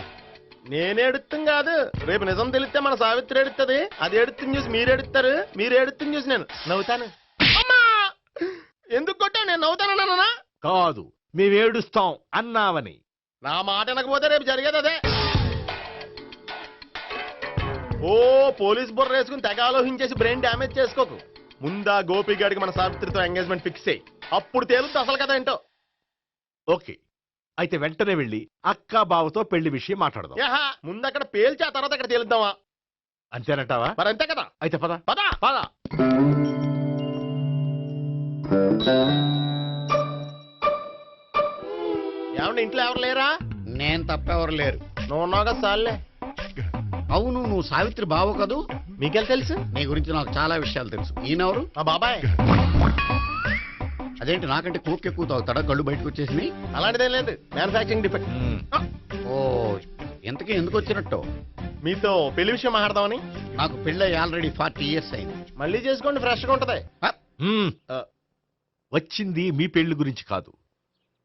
నేనేడుతుంది కాదు, రేపు నిజం తెలిస్తే మన సావిత్రి ఎడుతుంది. అది ఎడుతుంది చూసి మీరు ఎడుతారు, మీరు ఎడుతుంది చూసి నేను నవ్వుతాను. అమ్మా, ఎందుకు కొట్టా? నేను నవ్వుతానన్నా? కాదు, మేమేడుస్తాం అన్నావని. నా మాట వినకపోతే రేపు జరిగేది అదే. ఓ పోలీస్ బుర్ర వేసుకుని తెగ ఆలోచించేసి బ్రెయిన్ డ్యామేజ్ చేసుకోకు. ముందా గోపి గారికి మన సావిత్రితో ఎంగేజ్మెంట్ ఫిక్స్ అయ్యి అప్పుడు తేలుతుంది అసలు కదా ఏంటో. ఓకే, అయితే వెంటనే వెళ్ళి అక్క బావతో పెళ్లి విషయం మాట్లాడదాం. యాహా, ముందు అక్కడ పేల్చి ఆ తర్వాత అక్కడ తేలుద్దామా? అంతేనంటావా? మరి అంతే కదా. అయితే పద పద. పద. ఏమంటే ఇంట్లో ఎవరు లేరా? నేను తప్పెవరు లేరు. నువ్వు ఉన్నావు కదా సార్లే. అవును, నువ్వు సావిత్రి బావ కదూ? మీకెళ్ళి తెలుసు? నీ గురించి నాకు చాలా విషయాలు తెలుసు. ఈయనెవరు? మా బాబాయ్. అదేంటి నాకంటే కోక్ ఎక్కువ తాగుతాడా? గళ్ళు బయటకు వచ్చేసి. అలాంటిదేం లేదు, మ్యానుఫాక్చరింగ్ డిఫెక్ట్. ఓ, ఎంతకీ ఎందుకు వచ్చినట్టు? మీతో పెళ్లి విషయం మాట్లాడదామని. నాకు పెళ్ళి ఆల్రెడీ 40 years అయింది. మళ్ళీ చేసుకోండి, ఫ్రెష్ గా ఉంటది. మ్మ్. వచ్చింది మీ పెళ్లి గురించి కాదు,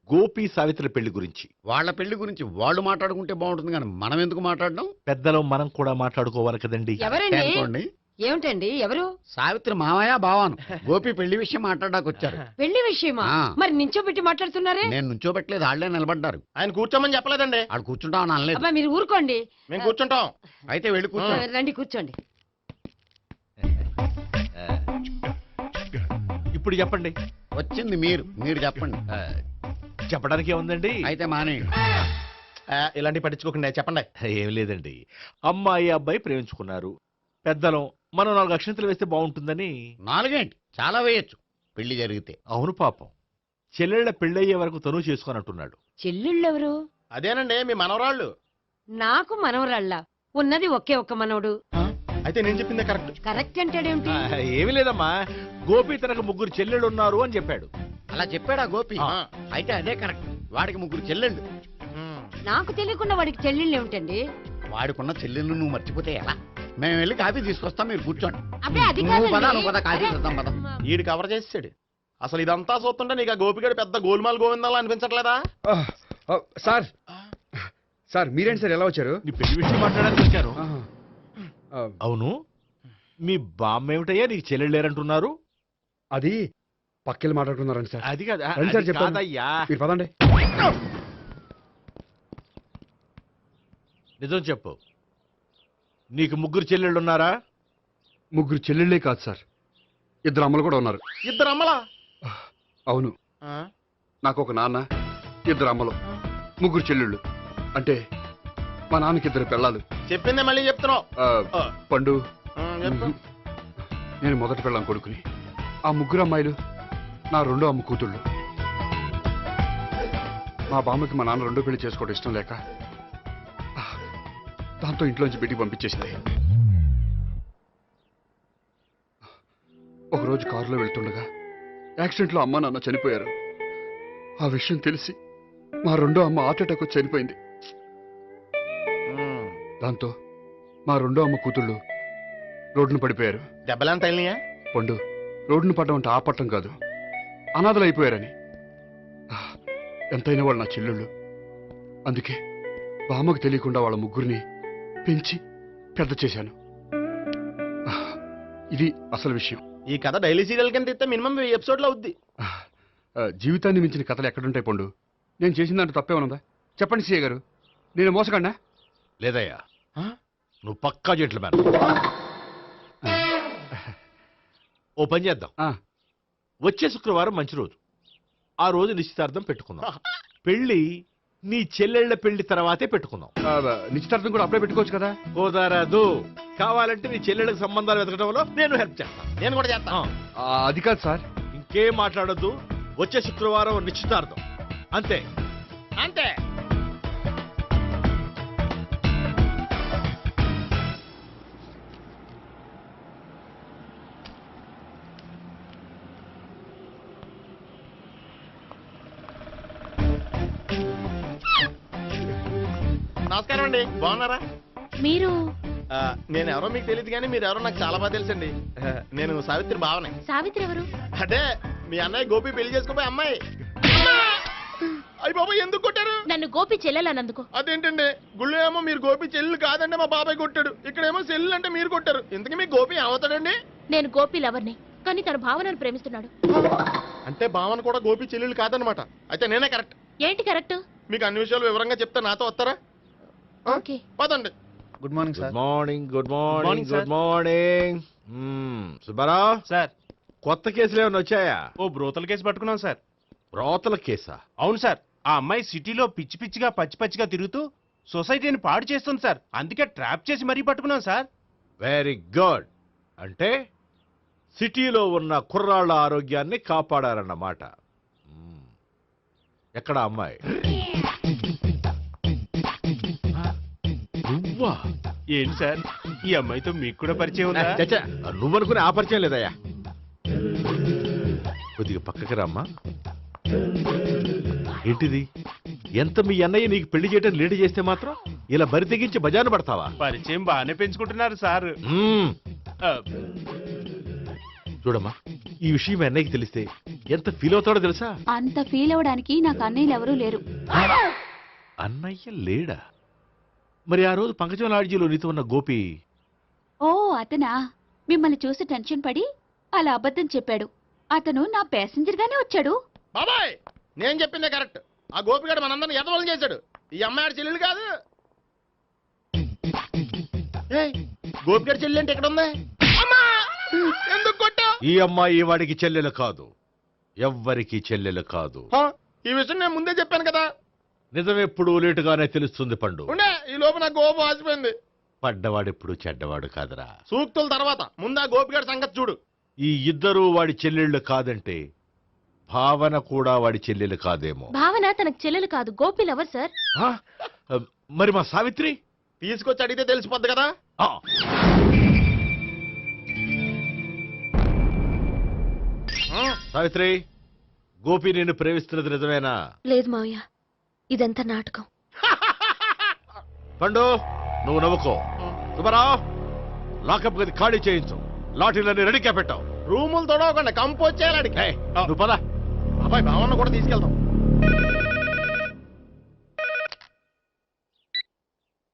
గోపి సావిత్రి పెళ్లి గురించి. వాళ్ళ పెళ్లి గురించి వాళ్ళు మాట్లాడుకుంటే బాగుంటుంది, కానీ మనం ఎందుకు మాట్లాడడం? పెద్దలో మనం కూడా మాట్లాడుకోవాలి కదండి. అనుకోండి. ఏమిటండి ఎవరు? సావిత్రి మామయ్య బావాను గోపి పెళ్లి విషయం మాట్లాడడానికి వచ్చారు. పెళ్లి విషయమా? ఆ. మరి నించోబెట్టి మాట్లాడుతున్నారే? నేను నుంచోబెట్టలేదు, వాళ్ళే నిలబడ్డారు. ఆయన కూర్చోమని చెప్పలేదండి. ఆడు కూర్చుంటామని అనలేదు. అబ్బా మీరు ఊరుకోండి. మేము కూర్చుంటాం. అయితే వెళ్ళి కూర్చో. రండి కూర్చోండి. ఇప్పుడు చెప్పండి. వచ్చింది మీరు చెప్పండి. చెప్పడానికి ఏముందండి? అయితే మానే. ఇలాంటివి పట్టించుకోకుండా చెప్పండి. ఏం లేదండి, అమ్మాయి అబ్బాయి ప్రేమించుకున్నారు. పెద్దలం మనం 4 అక్షంతలు వేస్తే బాగుంటుందని. 4 ఏంటి, చాలా వేయొచ్చు పెళ్లి జరిగితే. అవును పాపం, చెల్లెళ్ళ పెళ్ళయ్యే వరకు తను చేసుకొని అంటున్నాడు. చెల్లెళ్ళెవరు? అదేనండి మీ మనవరాళ్ళు. నాకు మనవరాళ్ళ ఉన్నది ఒకే ఒక్క మనవడు. అయితే నేను చెప్పిందే కరెక్ట్. కరెక్ట్ అంటాడేమిటి? ఏమి లేదమ్మా, గోపి తనకు 3 చెల్లెళ్ళు ఉన్నారు అని చెప్పాడు. అలా చెప్పాడా గోపి? ఆ. అయితే అదే కరెక్ట్. వాడికి 3 చెల్లెళ్ళు. నాకు తెలియకుండా వాడికి చెల్లెళ్ళు ఏమిటండి? వాడికున్న చెల్లెళ్ళు నువ్వు మర్చిపోతే ఎలా? మేము వెళ్ళి కాఫీ తీసుకొస్తాం, మీరు కూర్చోండి. అబ్బే అది నువ్వు పద, కాదండి. నువ్వు పద, కాఫీ అరే, చేద్దాం పద. ఈడు కవర్ చేసాడు. అసలు ఇదంతా చూస్తుంటే నీకు ఆ గోపిగడు పెద్ద గోల్మాల్ గోవిందాలు అనిపించట్లేదా? సార్ సార్ మీరేంటి సార్ ఎలా వచ్చారు? నీ పెళ్లి విషయం మాట్లాడడానికి వచ్చాను. అవును, మీ బామ్మ ఏమిటయ్యా నీకు చెల్లెళ్ళు లేరంటున్నారు? అది పక్కెళ్ళి మాట్లాడుకున్నారండి సార్. అది కాదు, రండి సార్ అది చెప్తాను. కాదయ్యా. మీరు పదండి. నిజం చెప్పు, నీకు 3 చెల్లెళ్ళు ఉన్నారా? 3 చెల్లెళ్ళే కాదు సార్, 2 అమ్మలు కూడా ఉన్నారు. 2 అమ్మలా? అవును, నాకు ఒక నాన్న, 2 అమ్మలు, 3 చెల్లెళ్ళు. అంటే మా నాన్నకి 2 పిల్లలు. చెప్పిందే మళ్ళీ చెప్తున్నావు. పండు, చెప్పు. నేను మొదటి పిల్లం కొడుకుని. ఆ 3 అమ్మాయిలు నా 2వ అమ్మ కూతుళ్ళు. మా బామ్మకి మా నాన్న 2వ పెళ్లి చేసుకోవడం ఇష్టం లేక దాంతో ఇంట్లోంచి బయటికి పంపించేసింది. ఒకరోజు కారులో వెళ్తుండగా యాక్సిడెంట్లో అమ్మ నాన్న చనిపోయారు. ఆ విషయం తెలిసి మా 2వ అమ్మ హార్ట్ అటాక్ వచ్చి చనిపోయింది. దాంతో మా 2వ అమ్మ కూతుళ్ళు రోడ్డును పడిపోయారు. దెబ్బలంత అయినాయా? పండు, రోడ్డును పడ్డం అంటే ఆ పట్టం కాదు, అనాథలు అయిపోయారని. ఎంతైనా వాళ్ళు నా చెల్లెళ్ళు. అందుకే బామ్మకు తెలియకుండా వాళ్ళ 3 పెంచి పెద్ద చేశాను. ఇది అసలు విషయం. ఈ కథ డైలీ సీరియల్ కింద ఇస్తే మినిమం 10 ఎపిసోడ్లు అవుద్ది. జీవితాన్ని మించిన కథలు ఎక్కడుంటాయి పండు? నేను చేసిన దాంట్లో తప్పేమనుందా? చెప్పండి సీఏ గారు, నేను మోసగండా? లేదయ్యా, నువ్వు పక్కా చెట్లు మేన. ఓ పని చేద్దాం, వచ్చే శుక్రవారం మంచి రోజు, ఆ రోజు నిశ్చితార్థం పెట్టుకుందాం. పెళ్లి నీ చెల్లెళ్ల పెళ్లి తర్వాతే పెట్టుకుందాం. నిశ్చితార్థం కూడా అప్పుడే పెట్టుకోవచ్చు కదా? కుదరదు, కావాలంటే నీ చెల్లెళ్ళకి సంబంధాలు వెతకడంలో నేను హెల్ప్ చేస్తాను. నేను కూడా చేస్తాను. అది కాదు సార్. ఇంకేం మాట్లాడొద్దు, వచ్చే శుక్రవారం నిశ్చితార్థం, అంతే అంతే. నమస్కారం అండి, బాగున్నారా? మీరు నేను ఎవరో మీకు తెలియదు కానీ మీరు ఎవరో నాకు చాలా బాగా తెలుసండి. నేను సావిత్రి బావనే. సావిత్రి ఎవరు? అంటే మీ అన్నయ్య గోపి పెళ్లి చేసుకోపోయి అమ్మాయి. అయ్యి బాబాయ్ ఎందుకు కొట్టారు? నన్ను గోపి చెల్లెలన్నందుకు. అదేంటండి, గుళ్ళు ఏమో మీరు గోపి చెల్లు కాదంటే మా బాబాయ్ కొట్టాడు, ఇక్కడేమో చెల్లు అంటే మీరు కొట్టారు. ఇంతకీ మీ గోపి ఏమవుతాడండి? నేను గోపి లవర్ని, కానీ తన భావనను ప్రేమిస్తున్నాడు. అంటే భావన కూడా గోపి చెల్లెలు కాదనమాట. అయితే నేనే కరెక్ట్. ఏంటి కరెక్ట్? మీకు అన్ని విషయాలు వివరంగా చెప్తా, నాతో వస్తారా? ఓకే. పదండి. Good morning good morning good morning good morning Subbarao sir. కొత్త కేసులు ఏమైనా వచ్చాయా? ఓ బ్రోతల కేసు పట్టుకున్నాం సార్. రోతల కేసా? అవును సార్. ఆ అమ్మాయి సిటీలో పిచ్చి పిచ్చిగా పచ్చి పచ్చిగా తిరుగుతూ సొసైటీని పాడు చేస్తుంది సార్. అందుకే ట్రాప్ చేసి మరీ పట్టుకున్నాం సార్. Very good. అంటే సిటీలో ఉన్న కుర్రాళ్ళ ఆరోగ్యాన్ని కాపాడారన్నమాట. ఎక్కడ అమ్మాయి? నువ్వా? ఏంటి సార్, ఈ అమ్మాయితో మీకు కూడా పరిచయం ఉందా? చచ్చా, నువ్వనుకునే ఆ పరిచయం లేదయ్యా. కొద్దిగా పక్కకి రమ్మా. ఏంటిది? ఎంత మీ అన్నయ్య నీకు పెళ్లి చేయడం లేట్ చేస్తే మాత్రం ఇలా బరి తెగించి బజారు పడతావా? పరిచయం బాగానే పెంచుకుంటున్నారు సార్. చూడమ్మా, ఈ విషయం మీ అన్నయ్యకి తెలిస్తే ఎంత ఫీల్ అవుతాడో తెలుసా? అంత ఫీల్ అవడానికి నాకు అన్నయ్యలు ఎవరూ లేరు. అన్నయ్య లేడా? మరి ఆ రోజు పంకజం లాడ్జీలో నీతో ఉన్న గోపి? ఓ అతనా? మిమ్మల్ని చూసి టెన్షన్ పడి అలా అబద్ధం చెప్పాడు. అతను నా ప్యాసింజర్ గానే వచ్చాడు. బాబాయ్, నేను చెప్పిందే కరెక్ట్. ఆ గోపిగాడు మనందరిని ఎదవలం చేశాడు. ఈ అమ్మాయి చెల్లెలు కాదు. గోపిగాడి చెల్లి అంటే ఎక్కడ ఉంది? ఎందుకు కొట్టా? ఈ అమ్మాయి వాడికి చెల్లెలు కాదు, ఎవ్వరికి చెల్లెలు కాదు. ఈ విషయం నేను ముందే చెప్పాను కదా. నిజమెప్పుడు లేటుగానే తెలుస్తుంది పండు. ఉండే, ఈ లోపు నాకు గోపం ఆసిపోయింది. పడ్డవాడెప్పుడు చెడ్డవాడు కాదురా. సూక్తుల తర్వాత ముందు ఆ గోపిగాడి సంగతి చూడు. ఈ ఇద్దరూ వాడి చెల్లెళ్ళు కాదంటే భావన కూడా వాడి చెల్లెలు కాదేమో. భావన తనకు చెల్లెలు కాదు, గోపి లవర్ సార్. ఆ? మరి మా సావిత్రి? తీసుకొచ్చి అడిగితే తెలిసిపోద్ది కదా. ఆ. సావిత్రి, గోపి నిన్ను ప్రేమిస్తున్నది నిజమేనా? లేదు మావయ్య, ఇదంతా నాటకం. పండు, నువ్వు నవ్వుకో. సుబ్బారావు, లాకప్ గది ఖాళీ చేయించు. లాఠీలన్నీ రెడీగా పెట్టావు. రూములు తొడవకుండా కంపోజ్ చేయాలి అడిగి. నువ్వు పద. అబ్బాయి భావన కూడా తీసుకెళ్తాం.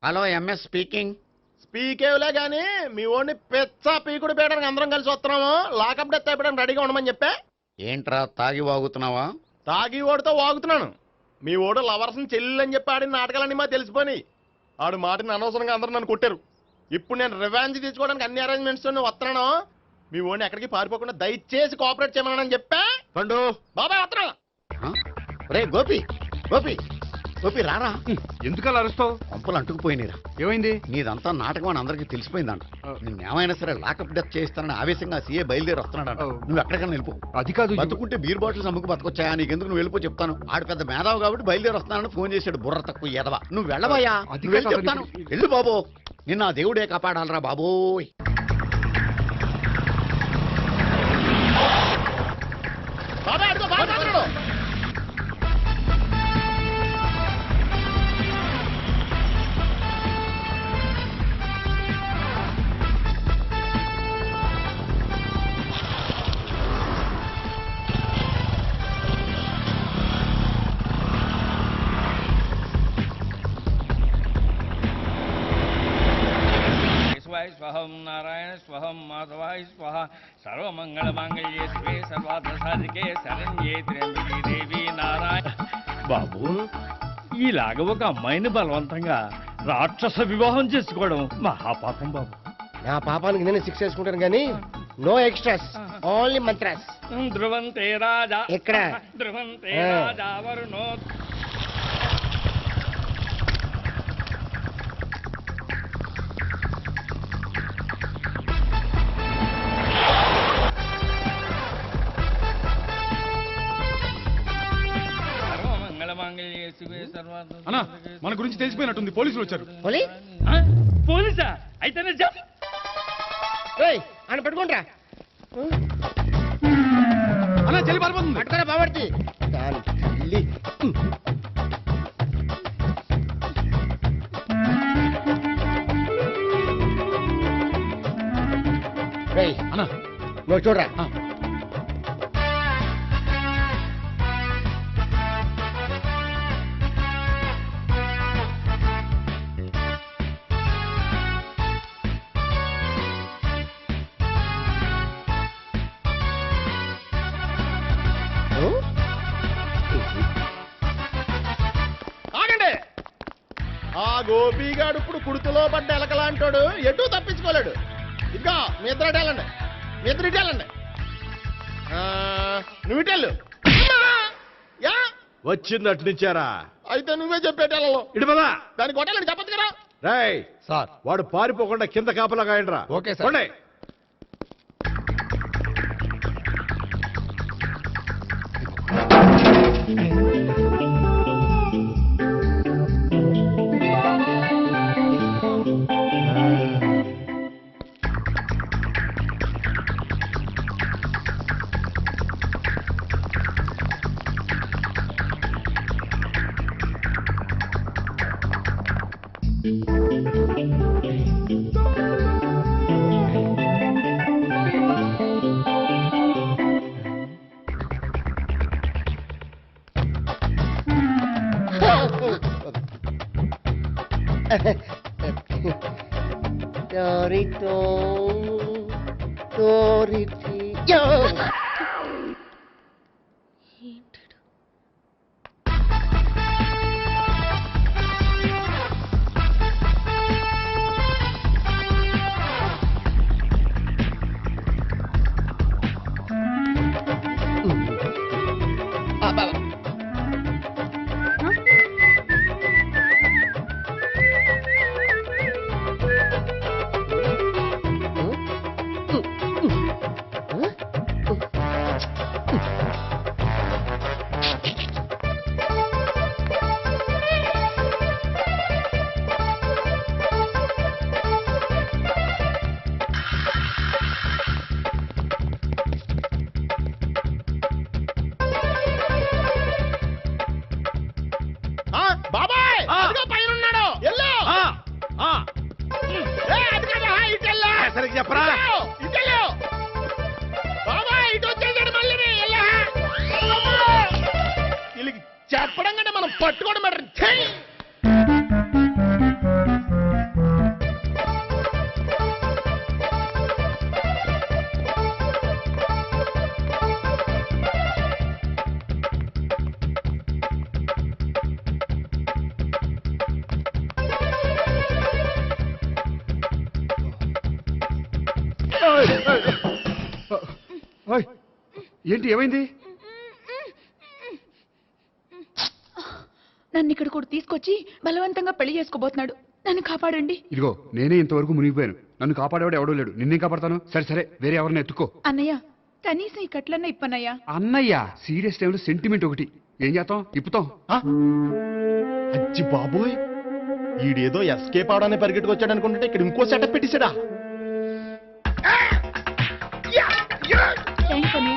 Hello, MS speaking. స్పీకేవ్లే గానీ మీ ఓడిని పెచ్చ పీకుడు పేయడానికి అందరం కలిసి వస్తున్నాము. లాకప్ డెత్ అయిపోయడానికి రెడీగా ఉండమని చెప్పే. ఏంట్రా తాగి వాగుతున్నావా? తాగి ఓడితో వాగుతున్నాను. మీ ఓడు లవర్స్ని చెల్లెలు అని చెప్పి ఆడిన నాటకాలన్నీ మా తెలిసిపోయి ఆడు మాటని అనవసరంగా అందరూ నన్ను కొట్టారు. ఇప్పుడు నేను రివెంజ్ తీసుకోవడానికి అన్ని అరేంజ్మెంట్స్ వస్తున్నాను. మీ ఓడిని ఎక్కడికి పారిపోకుండా దయచేసి కోఆపరేట్ చేయమని చెప్పా. పండు, బాబాయ్ వస్తున్నా. రే గోపి, గోపి, గోపి రారా. ఎందుకు అలా అరుస్తావు? పంపులు అంటుకుపోయినరా. ఏమైంది? నీదంతా నాటకం అని అందరికీ తెలిసిపోయిందంట. నిన్నేమైనా సరే లాకప్ డెత్ చేస్తానని ఆవేశంగా సీఏ బయలుదేరి వస్తున్నాడంట. నువ్వు ఎక్కడికైనా వెళ్ళిపో. అది కాదు. బతుకుంటే బీర్ బాటిల్స్ అమ్ముకు బతకొచ్చాయా? నీకెందుకు? నువ్వు వెళ్ళిపో చెప్తాను. ఆడు పెద్ద మేధావు కాబట్టి బయలుదేరి వస్తున్నానని ఫోన్ చేశాడు. బుర్ర తక్కువ ఎదవా. నువ్వు వెళ్ళబోయా? నువ్వు వెళ్ళి చెప్తాను. వెళ్ళు బాబో, నిన్న ఆ దేవుడే కాపాడాలరా బాబోయ్. బాబాయ్ అడుగు, బాబాయ్ అడుగు. స్వహం నారాయణ స్వహం మాధవాయ స్వహ సర్వమంగళమాంగళ్యే శివే సర్వార్థ సాధికే శరణ్యే త్ర్యంబకే దేవి నారాయణ. బాబు, ఇలాగ ఒక అమ్మాయిని బలవంతంగా రాక్షస వివాహం చేసుకోవడం మహాపాపం బాబు. నా పాపానికి నేను శిక్ష చేసుకుంటాను కానీ నో ఎక్స్ట్రాస్, ఓన్లీ మంత్రాస్. ధ్రువంతే రాజా ఎక్కడ? ధ్రువంతే రాజా వరుణో. అన్నా, మన గురించి తెలిసిపోయినట్టుంది. పోలీసులు వచ్చారు. పోలీసా? అయితే ఆయన పెట్టుకుంటా. అన్నా, చెల్లి పారిపోతుంది. పట్టుకోరా బాబర్తి. అన్నా, నువ్వు చూడరా. ఆగండి. ఆ గోపిగాడు ఇప్పుడు కుడుతులో పడ్డ ఎలకలాంటాడు, ఎటు తప్పించుకోలేడు. ఇంకా మీ ఇద్దరు ఇటాలండి, మీ ఇద్దరు ఇటాలండి. నువ్వు ఇటెళ్ళు. యా వచ్చింది అటు నుంచారా? అయితే నువ్వే చెప్పేటాలలో ఇటు పదా. దాన్ని కొట్టాలని చెప్పదు కదా. రేయ్ సార్ వాడు పారిపోకుండా కింద కాపలా కాయండిరా. Okay sir. పోండి. బాబాయ్ పైన ఉన్నాడు. ఎల్లో సరిగ్గా చెప్పరా? ఇటెళ్ళు బాబాయ్, ఇటు వచ్చేసాడు మళ్ళీ. వీళ్ళకి చెప్పడం కంటే మనం పట్టుకోవడం బెటర్. ఏంటి, ఏమైంది? నన్ను ఇక్కడ కూడా తీసుకొచ్చి బలవంతంగా పెళ్లి చేసుకోబోతున్నాడు. నన్ను కాపాడండి. ఇదిగో నేనే ఇంతవరకు మునిగిపోయాను. నన్ను కాపాడేవాడు ఎవడో లేడు. నిన్నే కాపాడతాను. సరే సరే, వేరే ఎవరిని ఎత్తుకో. అన్నయ్య, కనీసం ఈ కట్లన్న ఇప్పన్నయ్యా. అన్నయ్య సీరియస్ టైంలో సెంటిమెంట్ ఒకటి. ఏం చేస్తాం, ఇప్పుతాం. అచ్చి బాబోయ్, ఈడేదో ఎస్కేప్ అవడానికి పరిగెట్టుకు వచ్చాడు అనుకుంటే ఇక్కడ ఇంకో సెటప్ పెట్టేశాడా? థ్యాంక్స్ అన్నయ్య.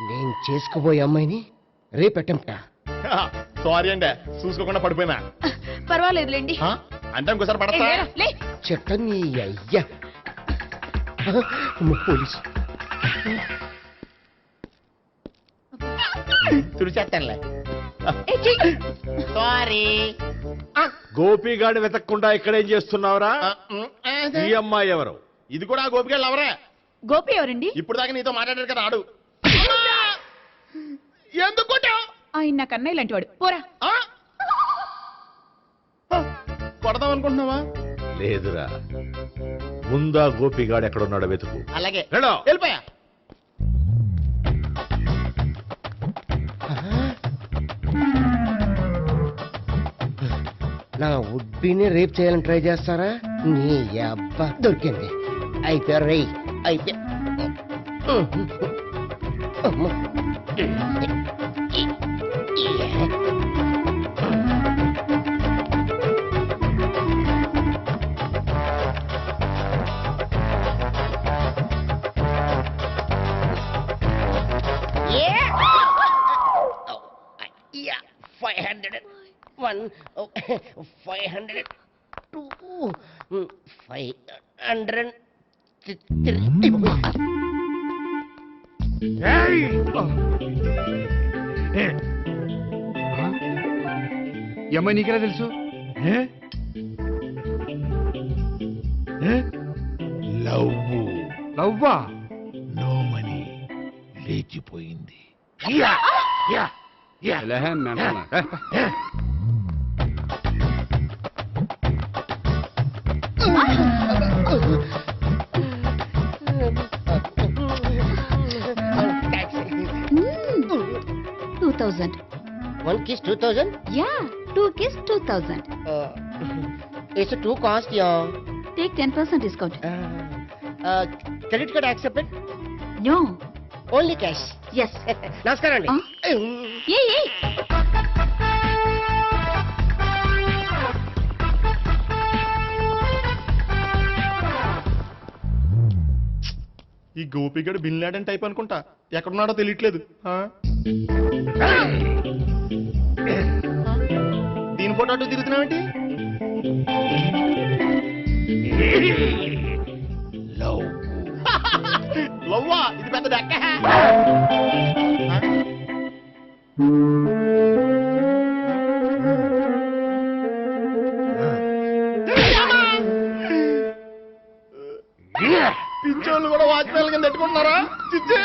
నేను చేసుకోబోయే అమ్మాయిని రేపెట్టంట. సారీ అండి, చూసుకోకుండా పడిపోయినా. పర్వాలేదులేండి. అంటే ఇంకోసారి పడతా. చెట్ట నీ అయ్యా పోలీసు తుడిచేస్తానులే. సారీ. గోపిగాడి వెతకకుండా ఇక్కడేం చేస్తున్నావురా? ఈ అమ్మాయి ఎవరు? ఇది కూడా గోపిగాళ్ళు ఎవరే? గోపి ఎవరండి? ఇప్పుడు దాకా నీతో మాట్లాడారు కదా ఆడు. ఎందుకు ఆయన నాకు అన్నయ్య లాంటి వాడు. పోరా. కొడదాం అనుకుంటున్నావా? లేదురా, ముందా గోపిగాడు ఎక్కడున్నాడో వెతుకు. అలాగే వెళ్ళు. వెళ్ళిపోయా. నా ఉడ్బీని రేప్ చేయాలని ట్రై చేస్తారా? నీ అబ్బా దొరికింది. అయిపోయారు రై, అయిపోయా. ఈ అమ్మాయి నీకెలా తెలుసు? లవ్వా లవ్వా? నో మనీ లేచిపోయింది. లేహే, మెంటనా. One kiss 2000? Yeah, 2 kiss 2000. It's too cost, yeah. Take 10% discount. Credit card accepted? No. Only cash. Yes. నమస్కారం అండి. Hey. ఈ గోపిగడు బిన్ లాడెన్ టైప్ అనుకుంటా, ఎక్కడున్నాడో తెలియట్లేదు. దీని ఫోటో అటు తిరుగుతున్నావేంటి? లవ్వా, ఇది పెద్ద డెక్క. పిచ్చోళ్ళు కూడా వాచ్మెన్ కింద పెట్టుకుంటున్నారా? చిచ్చే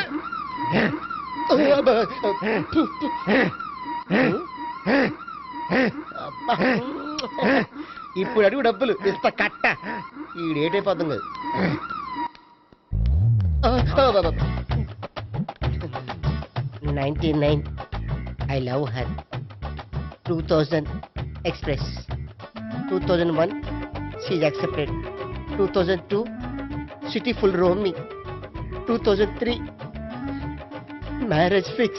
ఇప్పుడు అడుగు డబ్బులు ఇస్తా కట్ట. ఈ డేట్ అయిపోతుంది కదా. 99 I love her. 2000 express. 2001 she's accepted. 2002 city full roaming. 2003 marriage fix.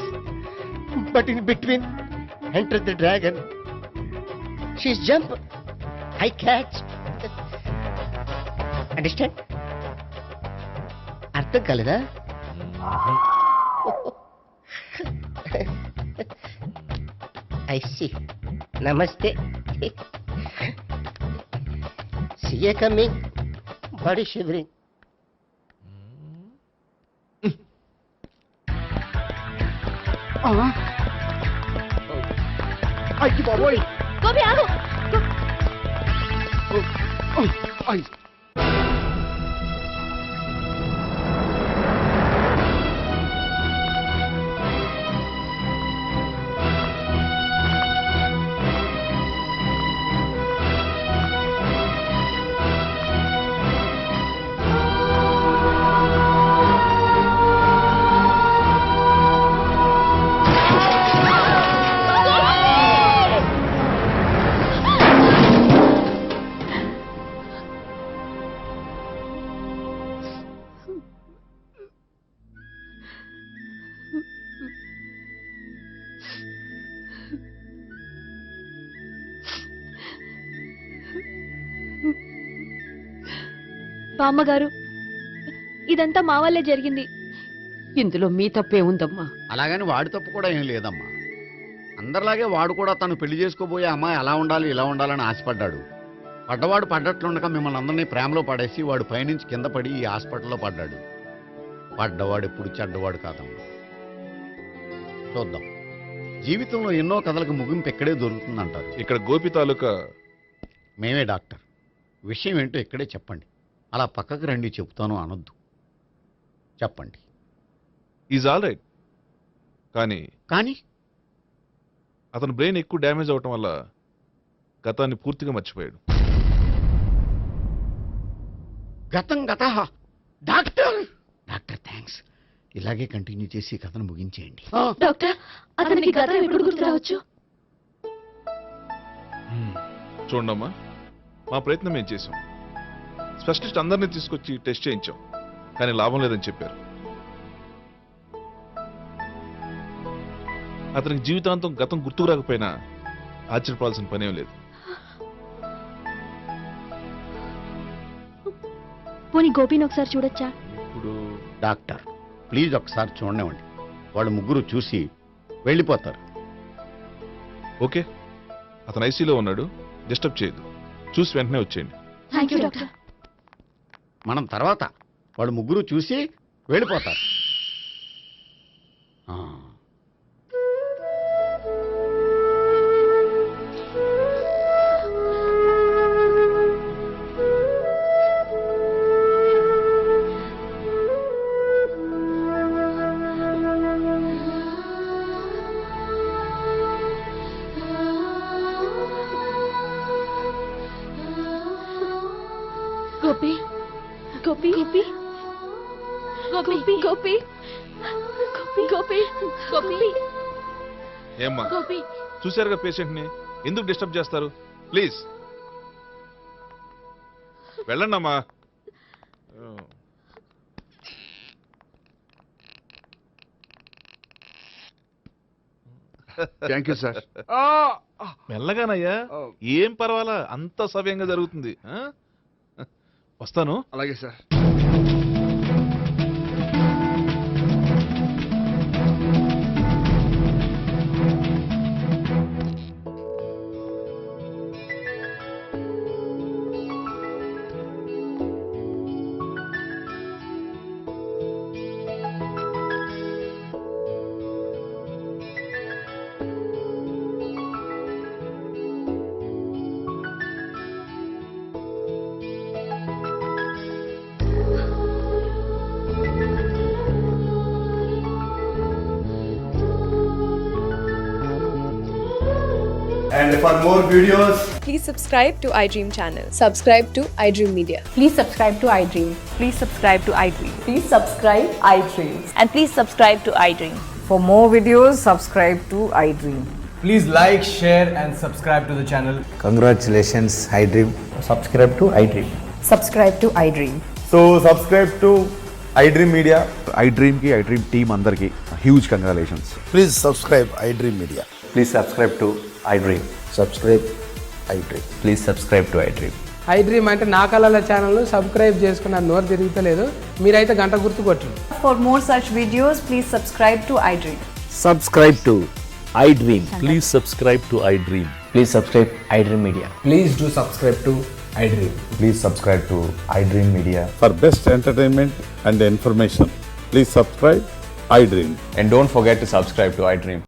But in between entered the dragon. She's jump, I catch. Understand? అర్థం కాలేదా? I see. Namaste. See you coming. Body shivering. అయ్యి బాబోయ్. గోపి ఆగు. బామ్మగారు, ఇదంతా మా వల్లే జరిగింది. ఇందులో మీ తప్పే ఉందమ్మా. అలాగని వాడి తప్పు కూడా ఏం లేదమ్మా. అందరిలాగే వాడు కూడా తను పెళ్లి చేసుకోబోయే అమ్మాయి అలా ఉండాలి ఇలా ఉండాలని ఆశపడ్డాడు. పడ్డవాడు పడ్డట్లుండక మిమ్మల్ని అందరినీ ప్రేమలో పడేసి వాడు పైనుంచి కింద పడి ఈ హాస్పిటల్లో పడ్డాడు. పడ్డవాడు ఎప్పుడు చెడ్డవాడు కాదమ్మా. చూద్దాం, జీవితంలో ఎన్నో కథలకు ముగింపు ఎక్కడే దొరుకుతుందంటారు. ఇక్కడ గోపి తాలూకా మేమే డాక్టర్. విషయం ఏంటో ఇక్కడే చెప్పండి. అలా పక్కకు రండి చెప్తాను అనొద్దు. చెప్పండి. Is all right. కానీ అతని బ్రెయిన్ ఎక్కువ డ్యామేజ్ అవటం వల్ల గతాన్ని పూర్తిగా మర్చిపోయాడు. గతం గత. Doctor doctor thanks. ఇలాగే కంటిన్యూ చేసి కథను ముగించేయండి. డాక్టర్, అతనికి గతం ఎప్పుడు గుర్తు రావచ్చు? చూడమ్మా, మా ప్రయత్నం మేము చేసాం. స్పెషలిస్ట్ అందరినీ తీసుకొచ్చి టెస్ట్ చేయించాం, కానీ లాభం లేదని చెప్పారు. అతనికి జీవితాంతం గతం గుర్తుకు రాకపోయినా ఆశ్చర్యపడాల్సిన పనేం లేదు. పోనీ గోపిని ఒకసారి చూడొచ్చా? ఇప్పుడు డాక్టర్ ప్లీజ్ ఒకసారి చూడనివ్వండి. వాళ్ళు ముగ్గురు చూసి వెళ్ళిపోతారు. ఓకే, అతను ఐసీలో ఉన్నాడు, డిస్టర్బ్ చేయదు. చూసి వెంటనే వచ్చేయండి. Thank you doctor. మనం తర్వాత వాళ్ళు ముగ్గురు చూసి వెళ్ళిపోతారు. గోపి గోపి గోపి గోపి గోపి గోపి ఏమ్మా గోపి చూశారుగా పేషెంట్ ని, ఎందుకు డిస్టర్బ్ చేస్తారు? ప్లీజ్ వెళ్ళండి అమ్మా. Thank you sir. మెల్లగానయ్యా, ఏం పర్వాలా, అంత సవ్యంగా జరుగుతుంది. ఆ? వస్తాను. అలాగే sir. And for more videos, Please subscribe to iDream channel. Subscribe to iDream Media. Please subscribe to iDream. Please subscribe to iDream. Please subscribe iDream. And please subscribe to iDream. For more videos, subscribe to iDream. please like, share and subscribe to the channel. Congratulations, iDream. Subscribe to iDream. Subscribe to iDream. So subscribe to iDream Media. iDream ki iDream team andarki huge congratulations. Please subscribe iDream Media. Please subscribe to iDream. Subscribe iDream. Please subscribe to iDream. iDream అంటే నా కళల channel subscribe చేసుకున్న నోరు తిరుగుతలేదు, మీరైతే గంట గుర్తు కొట్టండి. For more such videos, please subscribe to iDream. Subscribe to iDream. Please subscribe to iDream. Please subscribe iDream Media. Please do subscribe to iDream. Please subscribe to iDream Media. For best entertainment and information, please subscribe iDream. And don't forget to subscribe to iDream.